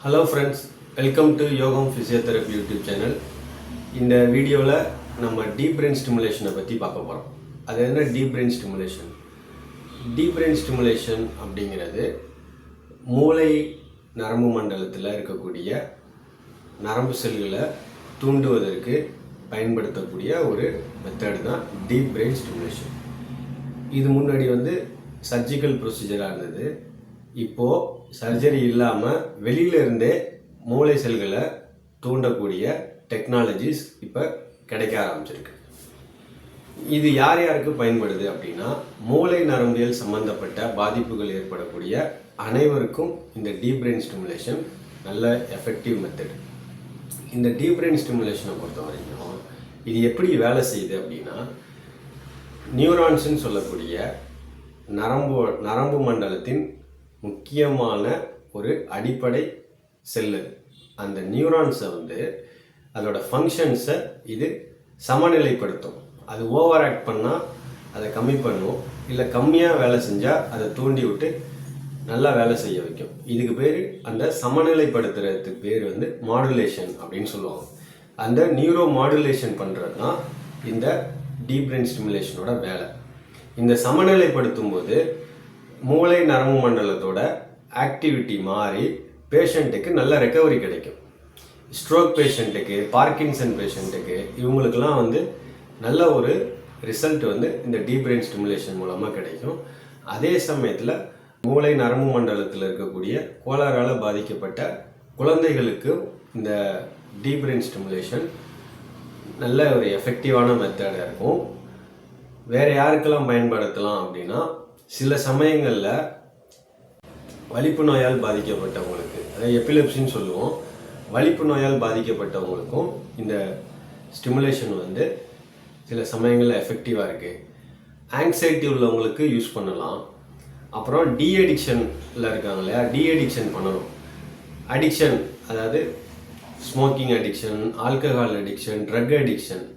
Hello friends, welcome to Yogam Physiotherapy YouTube channel. இந்த வீடியோவில் நம்ம டீப் பிரெயின் ஸ்டிமுலேஷனை பற்றி பார்க்க போகிறோம். அது என்ன deep brain stimulation? Deep brain stimulation அப்படிங்கிறது மூளை நரம்பு மண்டலத்தில் இருக்கக்கூடிய நரம்பு செல்களை தூண்டுவதற்கு பயன்படுத்தக்கூடிய ஒரு மெத்தட் தான் டீப் பிரெயின் ஸ்டிமுலேஷன். இது முன்னாடி சர்ஜிக்கல் ப்ரொசீஜராக இருந்தது. இப்போது சர்ஜரி இல்லாமல் வெளியிலேருந்தே மூளை செல்களை தூண்டக்கூடிய டெக்னாலஜிஸ் இப்போ கிடைக்க ஆரம்பிச்சிருக்கு. இது யார் யாருக்கு பயன்படுது அப்படின்னா, மூளை நரம்பியல் சம்பந்தப்பட்ட பாதிப்புகள் ஏற்படக்கூடிய அனைவருக்கும் இந்த டீப் பிரெயின் ஸ்டிமுலேஷன் நல்ல எஃபெக்டிவ் மெத்தட். இந்த டீப் பிரெயின் ஸ்டிமுலேஷனை பொறுத்த வரைக்கும் இது எப்படி வேலை செய்யுது அப்படின்னா, நியூரான்ஸ்ன்னு சொல்லக்கூடிய நரம்பு மண்டலத்தின் முக்கியமான ஒரு அடிப்படை செல்லு. அந்த நியூரான்ஸை அதோட ஃபங்க்ஷன்ஸை இது சமநிலைப்படுத்தும். அது ஓவர் ஆக்ட் பண்ணால் அதை கம்மி பண்ணும், இல்லை கம்மியாக வேலை செஞ்சால் அதை தூண்டி விட்டு நல்லா வேலை செய்ய வைக்கும். இதுக்கு பேர், அந்த சமநிலைப்படுத்துறதுக்கு பேர் மாடுலேஷன் அப்படின்னு சொல்லுவாங்க. அந்த நியூரோ மாடுலேஷன் பண்ணுறது தான் இந்த டீப் பிரெயின் ஸ்டிமுலேஷனோட வேலை. இந்த சமநிலைப்படுத்தும் போது மூளை நரம்பு மண்டலத்தோட ஆக்டிவிட்டி மாறி பேஷண்ட்டுக்கு நல்ல ரெக்கவரி கிடைக்கும். ஸ்ட்ரோக் பேஷண்ட்டுக்கு, பார்க்கின்சன் பேஷண்ட்டுக்கு, இவங்களுக்கெல்லாம் நல்ல ஒரு ரிசல்ட் இந்த டீப் பிரெயின் ஸ்டிமுலேஷன் மூலமாக கிடைக்கும். அதே சமயத்தில் மூளை நரம்பு மண்டலத்தில் இருக்கக்கூடிய கோளாறால் பாதிக்கப்பட்ட குழந்தைகளுக்கு இந்த டீப் பிரெயின் ஸ்டிமுலேஷன் நல்ல ஒரு எஃபெக்டிவான மெத்தடாக இருக்கும். வேறு யாருக்கெல்லாம் பயன்படுத்தலாம் அப்படின்னா, சில சமயங்களில் வலிப்பு நோயால் பாதிக்கப்பட்டவங்களுக்கு, அதாவது எபிலெப்சின்னு சொல்லுவோம், வலிப்பு நோயால் பாதிக்கப்பட்டவங்களுக்கும் இந்த ஸ்டிமுலேஷன் சில சமயங்களில் எஃபெக்டிவாக இருக்குது. ஆங்ஸைட்டி உள்ளவங்களுக்கு யூஸ் பண்ணலாம். அப்புறம் டீஅடிக்ஷனில் இருக்காங்க இல்லையா, டீஅடிக்ஷன் பண்ணணும். அடிக்ஷன், அதாவது smoking addiction, alcohol addiction, drug addiction,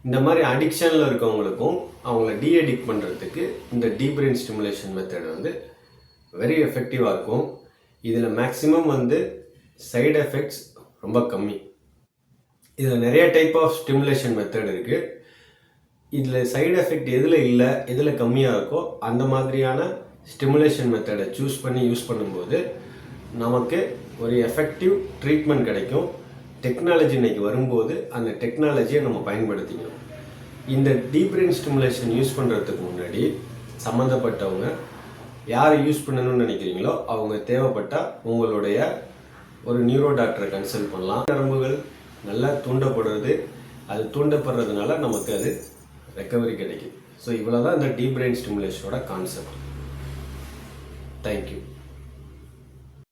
இந்த மாதிரி அடிக்ஷனில் இருக்கவங்களுக்கும் அவங்கள டீஅடிக்ட் பண்ணுறதுக்கு இந்த deep brain stimulation method very எஃபெக்டிவாக இருக்கும். இதில் மேக்ஸிமம் சைடு எஃபெக்ட்ஸ் ரொம்ப கம்மி. இதில் நிறைய டைப் ஆஃப் ஸ்டிமுலேஷன் மெத்தட் இருக்குது. இதில் சைடு எஃபெக்ட் எதில் இல்லை, எதில் கம்மியாக இருக்கோ அந்த மாதிரியான ஸ்டிமுலேஷன் மெத்தடை சூஸ் பண்ணி யூஸ் பண்ணும்போது நமக்கு ஒரு எஃபெக்டிவ் ட்ரீட்மெண்ட் கிடைக்கும். டெக்னாலஜி இன்னைக்கு வரும்போது அந்த டெக்னாலஜியை நம்ம பயன்படுத்திக்கணும். இந்த டீப் பிரெயின் ஸ்டிமுலேஷன் யூஸ் பண்ணுறதுக்கு முன்னாடி சம்மந்தப்பட்டவங்க யார் யூஸ் பண்ணணும்னு நினைக்கிறீங்களோ அவங்க தேவைப்பட்டால் உங்களுடைய ஒரு நியூரோ டாக்டரை கன்சல்ட் பண்ணலாம். நரம்புகள் நல்லா தூண்டப்படுறது, அது தூண்டப்படுறதுனால நமக்கு அது ரெக்கவரி கிடைக்கும். ஸோ இவ்வளோ தான் இந்த டீப் பிரெயின் ஸ்டிமுலேஷனோட கான்செப்ட். தேங்க்யூ.